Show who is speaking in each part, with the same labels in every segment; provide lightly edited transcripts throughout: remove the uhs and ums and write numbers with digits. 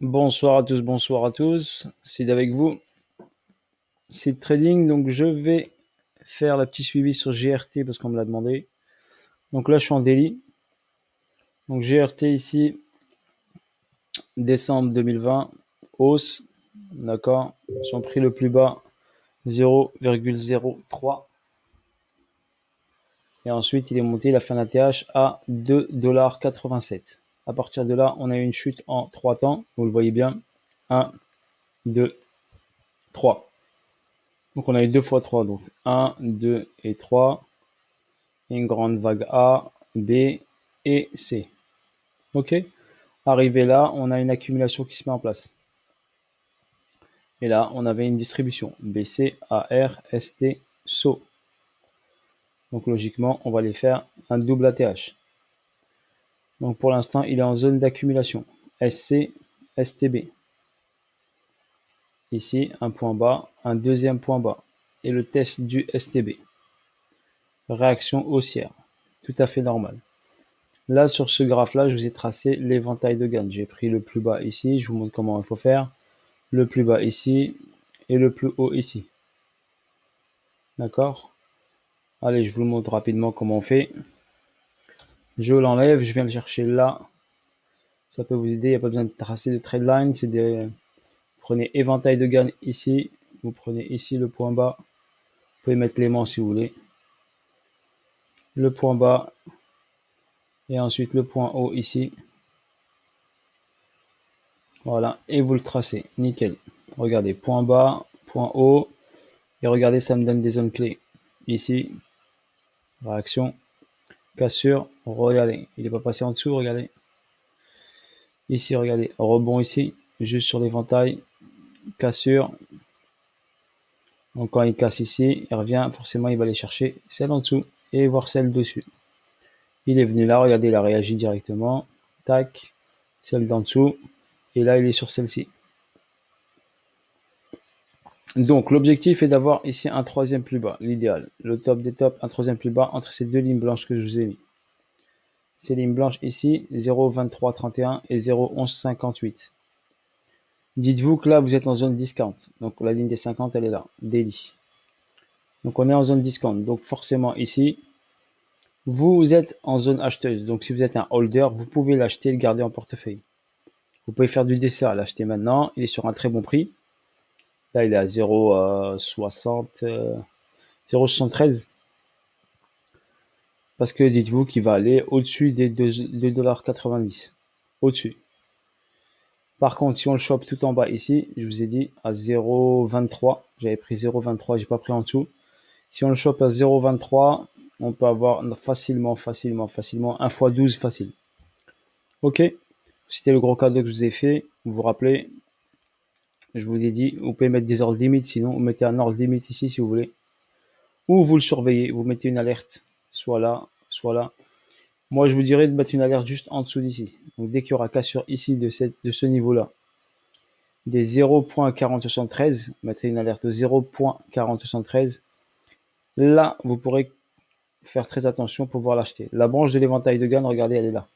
Speaker 1: Bonsoir à tous, Sid avec vous, Sid Trading. Donc je vais faire le petit suivi sur GRT parce qu'on me l'a demandé. Donc là je suis en daily. Donc GRT ici, décembre 2020, hausse, d'accord, son prix le plus bas 0,03 et ensuite il est monté, il a fait un ATH à 2,87 $. À partir de là, on a eu une chute en 3 temps, vous le voyez bien, 1, 2, 3. Donc on a eu 2 fois 3, donc 1, 2 et 3. Une grande vague A, B et C. Ok. Arrivé là, on a une accumulation qui se met en place. Et là, on avait une distribution BC, AR, ST, SO. Donc logiquement, on va les faire un double ATH. Donc pour l'instant, il est en zone d'accumulation. SC, STB. Ici, un point bas, un deuxième point bas. Et le test du STB. Réaction haussière. Tout à fait normal. Là, sur ce graphe-là, je vous ai tracé l'éventail de gains. J'ai pris le plus bas ici, je vous montre comment il faut faire. Le plus bas ici et le plus haut ici. D'accord? Allez, je vous montre rapidement comment on fait. Je l'enlève, je viens le chercher là. Ça peut vous aider, il n'y a pas besoin de tracer de trade line. Vous prenez éventail de gains ici, vous prenez ici le point bas. Vous pouvez mettre l'aimant si vous voulez. Le point bas et ensuite le point haut ici. Voilà, et vous le tracez, nickel. Regardez, point bas, point haut, et regardez, ça me donne des zones clés. Ici, réaction, cassure, regardez, il n'est pas passé en dessous, regardez. Ici, regardez, rebond ici, juste sur l'éventail, cassure. Donc quand il casse ici, il revient, forcément il va aller chercher celle en dessous et voir celle dessus. Il est venu là, regardez, il a réagi directement, tac, celle d'en dessous, et là il est sur celle-ci. Donc l'objectif est d'avoir ici un troisième plus bas, l'idéal. Le top des tops, un troisième plus bas entre ces deux lignes blanches que je vous ai mis. Ces lignes blanches ici, 0,2331 et 0,1158. Dites-vous que là vous êtes en zone discount. Donc la ligne des 50 elle est là, daily. Donc on est en zone discount. Donc forcément ici, vous êtes en zone acheteuse. Donc si vous êtes un holder, vous pouvez l'acheter et le garder en portefeuille. Vous pouvez faire du DCA, l'acheter maintenant. Il est sur un très bon prix. Là il est à 0,60, 0,73. Parce que dites-vous qu'il va aller au-dessus des 2,90 $. Au-dessus. Par contre, si on le chope tout en bas ici, je vous ai dit à 0,23. J'avais pris 0,23, j'ai pas pris en dessous. Si on le chope à 0,23, on peut avoir facilement un x 12 facile. Ok. C'était le gros cadeau que je vous ai fait. Vous vous rappelez, je vous ai dit, vous pouvez mettre des ordres limites, sinon vous mettez un ordre limite ici si vous voulez. Ou vous le surveillez, vous mettez une alerte, soit là, soit là. Moi, je vous dirais de mettre une alerte juste en dessous d'ici. Donc, dès qu'il y aura cassure ici de ce niveau-là, des 0.4073, mettez une alerte au 0.4073. Là, vous pourrez faire très attention pour pouvoir l'acheter. La branche de l'éventail de gain, regardez, elle est là.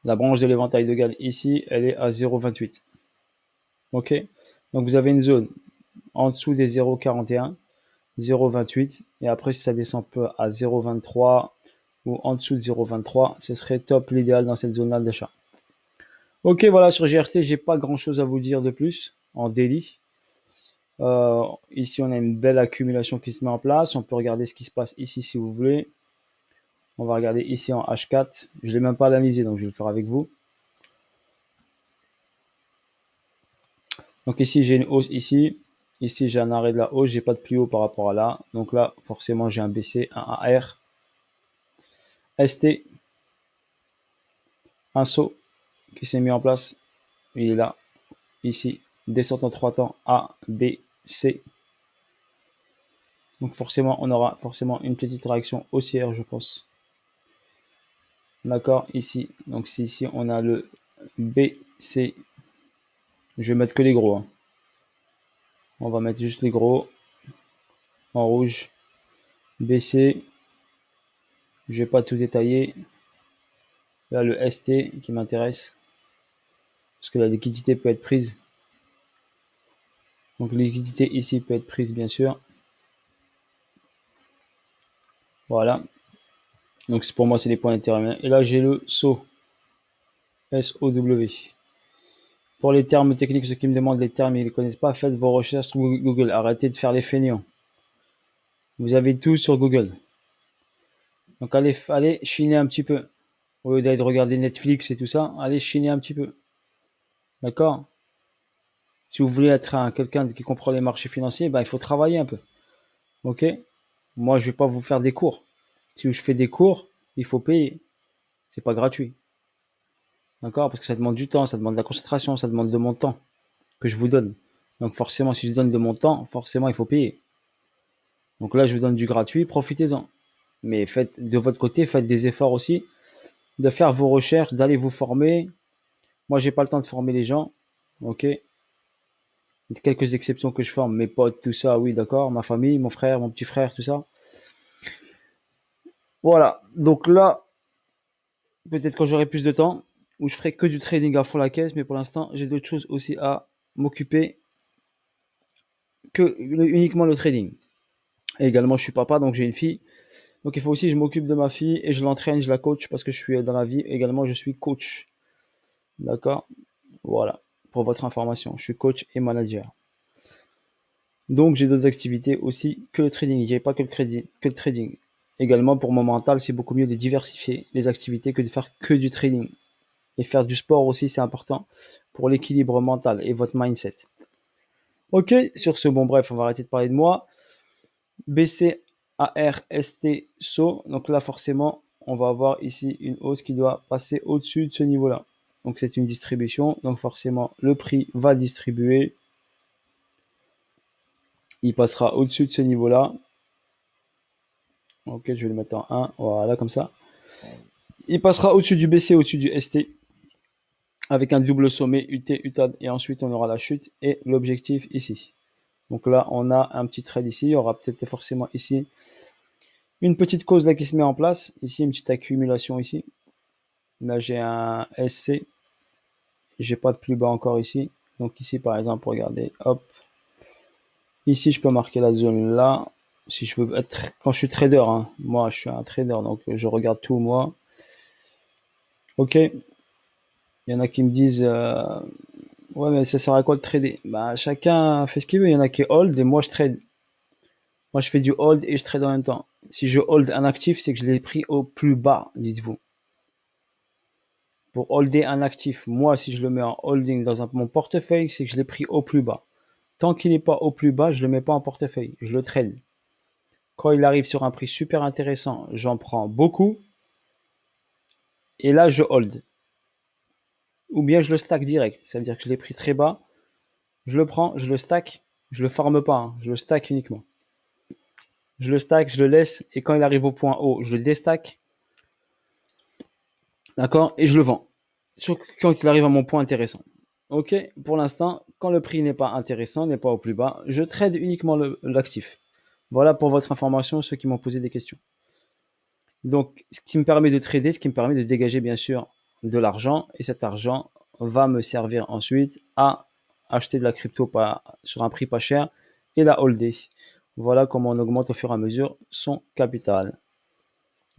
Speaker 1: La branche de l'éventail de gain ici, elle est à 0,28. Ok. Donc, vous avez une zone en dessous des 0,41, 0,28. Et après, si ça descend un peu à 0,23 ou en dessous de 0,23, ce serait top l'idéal dans cette zone-là d'achat. Ok, voilà, sur GRT, j'ai pas grand chose à vous dire de plus en daily. Ici, on a une belle accumulation qui se met en place. On peut regarder ce qui se passe ici si vous voulez. On va regarder ici en H4. Je ne l'ai même pas analysé, donc je vais le faire avec vous. Donc ici, j'ai une hausse ici. Ici, j'ai un arrêt de la hausse. J'ai pas de plus haut par rapport à là. Donc là, forcément, j'ai un BC, un AR. ST, un saut qui s'est mis en place. Il est là, ici. Descente en 3 temps, A, B, C. Donc forcément, on aura forcément une petite réaction haussière, je pense. D'accord, ici. Donc c'est ici, on a le B, C. Je vais mettre que les gros. Hein. On va mettre juste les gros en rouge. B, C. Je vais pas tout détailler. Là, le ST qui m'intéresse. Parce que la liquidité peut être prise. Donc, la liquidité ici peut être prise, bien sûr. Voilà. Donc, pour moi, c'est les points d'intérêt. Et là, j'ai le SOW. SOW. Pour les termes techniques, ceux qui me demandent les termes, ils ne les connaissent pas, faites vos recherches sur Google. Arrêtez de faire les feignants. Vous avez tout sur Google. Donc, allez chiner un petit peu. Au lieu d'aller regarder Netflix et tout ça, allez chiner un petit peu. D'accord? Si vous voulez être quelqu'un qui comprend les marchés financiers, ben, il faut travailler un peu. Ok? Moi, je vais pas vous faire des cours. Si je fais des cours, il faut payer. C'est pas gratuit. D'accord? Parce que ça demande du temps, ça demande de la concentration, ça demande de mon temps que je vous donne. Donc forcément, si je donne de mon temps, forcément, il faut payer. Donc là, je vous donne du gratuit, profitez-en. Mais faites de votre côté, faites des efforts aussi, de faire vos recherches, d'aller vous former. Moi, j'ai pas le temps de former les gens. Ok? Il y a quelques exceptions que je forme, mes potes, tout ça, oui, d'accord. Ma famille, mon frère, mon petit frère, tout ça. Voilà. Donc là, peut-être quand j'aurai plus de temps, où je ferai que du trading à fond la caisse, mais pour l'instant, j'ai d'autres choses aussi à m'occuper que uniquement le trading. Et également, je suis papa, donc j'ai une fille. Donc il faut aussi que je m'occupe de ma fille et je l'entraîne, je la coach parce que je suis dans la vie. Également, je suis coach. D'accord? Voilà. Pour votre information, je suis coach et manager. Donc j'ai d'autres activités aussi que le trading. Il n'y a pas que le trading. Également, pour mon mental, c'est beaucoup mieux de diversifier les activités que de faire que du trading. Et faire du sport aussi, c'est important pour l'équilibre mental et votre mindset. Ok, sur ce, bon bref, on va arrêter de parler de moi. BCARST SO, donc là forcément, on va avoir ici une hausse qui doit passer au-dessus de ce niveau-là. Donc c'est une distribution, donc forcément le prix va distribuer. Il passera au-dessus de ce niveau-là. Ok, je vais le mettre en 1, voilà, comme ça. Il passera au-dessus du BC, au-dessus du ST, avec un double sommet UT, UTAD, et ensuite on aura la chute et l'objectif ici. Donc là, on a un petit trade ici, il y aura peut-être forcément ici une petite cause là qui se met en place, ici une petite accumulation ici. Là, j'ai un SC, j'ai pas de plus bas encore ici. Donc ici, par exemple, regardez, hop. Ici, je peux marquer la zone là. Si je veux être, quand je suis trader, hein, moi, je suis un trader, donc je regarde tout moi. Ok. Il y en a qui me disent, ouais, mais ça sert à quoi de trader? Bah, chacun fait ce qu'il veut. Il y en a qui hold et moi, je trade. Moi, je fais du hold et je trade en même temps. Si je hold un actif, c'est que je l'ai pris au plus bas, dites-vous. Pour holder un actif, moi, si je le mets en holding dans mon portefeuille, c'est que je l'ai pris au plus bas. Tant qu'il n'est pas au plus bas, je ne le mets pas en portefeuille, je le trade. Quand il arrive sur un prix super intéressant, j'en prends beaucoup. Et là, je hold. Ou bien je le stack direct. Ça veut dire que je l'ai pris très bas. Je le prends, je le stack. Je le farme pas, hein, je le stack uniquement. Je le stack, je le laisse. Et quand il arrive au point haut, je le déstack. D'accord? Et je le vends. Quand il arrive à mon point intéressant. Ok? Pour l'instant, quand le prix n'est pas intéressant, n'est pas au plus bas, je trade uniquement l'actif. Voilà pour votre information, ceux qui m'ont posé des questions. Donc, ce qui me permet de trader, ce qui me permet de dégager bien sûr de l'argent, et cet argent va me servir ensuite à acheter de la crypto sur un prix pas cher et la holder. Voilà comment on augmente au fur et à mesure son capital.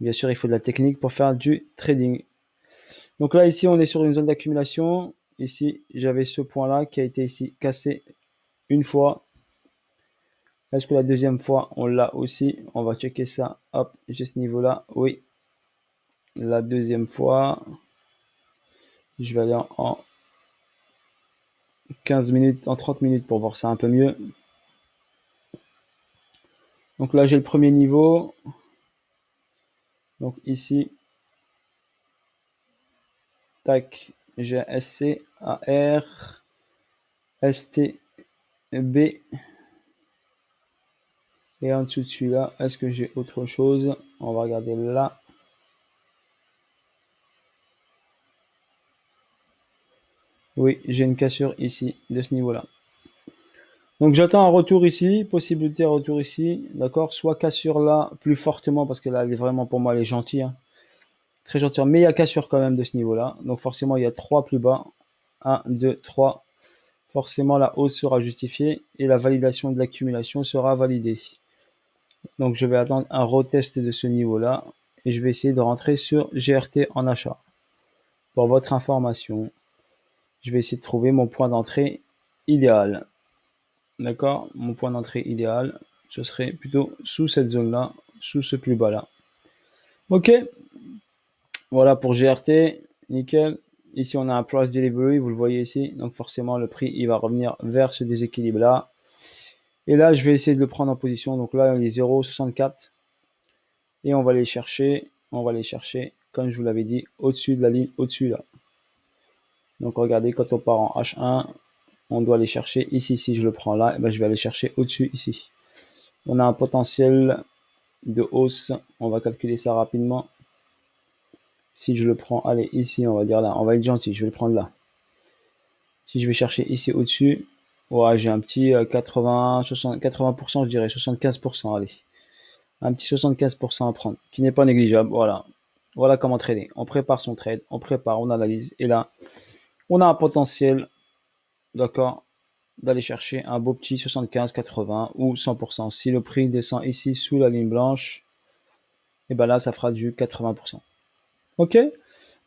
Speaker 1: Bien sûr, il faut de la technique pour faire du trading. Donc là, ici, on est sur une zone d'accumulation. Ici, j'avais ce point-là qui a été ici cassé une fois. Est-ce que la deuxième fois, on l'a aussi? On va checker ça. Hop, j'ai ce niveau-là. Oui. La deuxième fois, je vais aller en 15 minutes, en 30 minutes pour voir ça un peu mieux. Donc là, j'ai le premier niveau. Donc ici, tac, j'ai SC, AR, ST, B. Et en dessous de celui-là, est-ce que j'ai autre chose? On va regarder là. Oui, j'ai une cassure ici, de ce niveau-là. Donc j'attends un retour ici, possibilité de retour ici, d'accord? Soit cassure là plus fortement, parce que là, elle est vraiment pour moi, elle est gentille. Hein. Très gentil. Mais il y a cassure quand même de ce niveau-là. Donc forcément, il y a 3 plus bas. 1, 2, 3. Forcément, la hausse sera justifiée et la validation de l'accumulation sera validée. Donc je vais attendre un retest de ce niveau-là et je vais essayer de rentrer sur GRT en achat. Pour votre information, je vais essayer de trouver mon point d'entrée idéal. D'accord? Mon point d'entrée idéal, ce serait plutôt sous cette zone-là, sous ce plus bas-là. Ok, voilà pour GRT, nickel. Ici, on a un price delivery, vous le voyez ici. Donc forcément, le prix, il va revenir vers ce déséquilibre-là. Et là, je vais essayer de le prendre en position. Donc là, il est 0,64. Et on va aller chercher, comme je vous l'avais dit, au-dessus de la ligne, au-dessus là. Donc regardez, quand on part en H1, on doit aller chercher ici. Si je le prends là, et ben, je vais aller chercher au-dessus ici. On a un potentiel de hausse. On va calculer ça rapidement. Si je le prends, allez, ici, on va dire là. On va être gentil, je vais le prendre là. Si je vais chercher ici au-dessus, ouais, j'ai un petit 80, 60, 80%, je dirais 75%, allez. Un petit 75% à prendre, qui n'est pas négligeable, voilà. Voilà comment trader. On prépare son trade, on prépare, on analyse. Et là, on a un potentiel, d'accord, d'aller chercher un beau petit 75, 80 ou 100%. Si le prix descend ici sous la ligne blanche, et ben là, ça fera du 80%. Ok?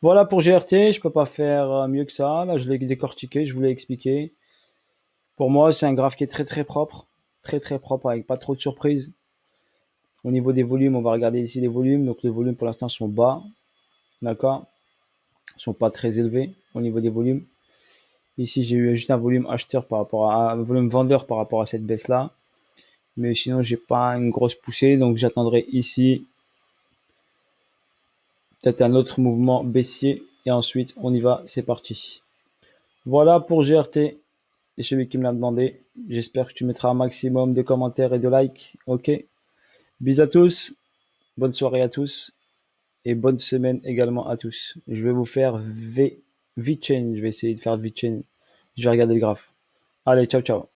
Speaker 1: Voilà pour GRT, je peux pas faire mieux que ça. Là, je l'ai décortiqué, je vous l'ai expliqué. Pour moi, c'est un graphe qui est très propre, très propre avec pas trop de surprises. Au niveau des volumes, on va regarder ici les volumes. Donc les volumes pour l'instant sont bas, d'accord, sont pas très élevés au niveau des volumes. Ici, j'ai eu juste un volume acheteur par rapport à un volume vendeur par rapport à cette baisse là. Mais sinon, j'ai pas une grosse poussée, donc j'attendrai ici peut-être un autre mouvement baissier et ensuite on y va, c'est parti. Voilà pour GRT et celui qui me l'a demandé. J'espère que tu mettras un maximum de commentaires et de likes. Ok. Bisous à tous, bonne soirée à tous et bonne semaine également à tous. Je vais vous faire VeChain. Je vais essayer de faire VeChain. Je vais regarder le graphe. Allez, ciao ciao.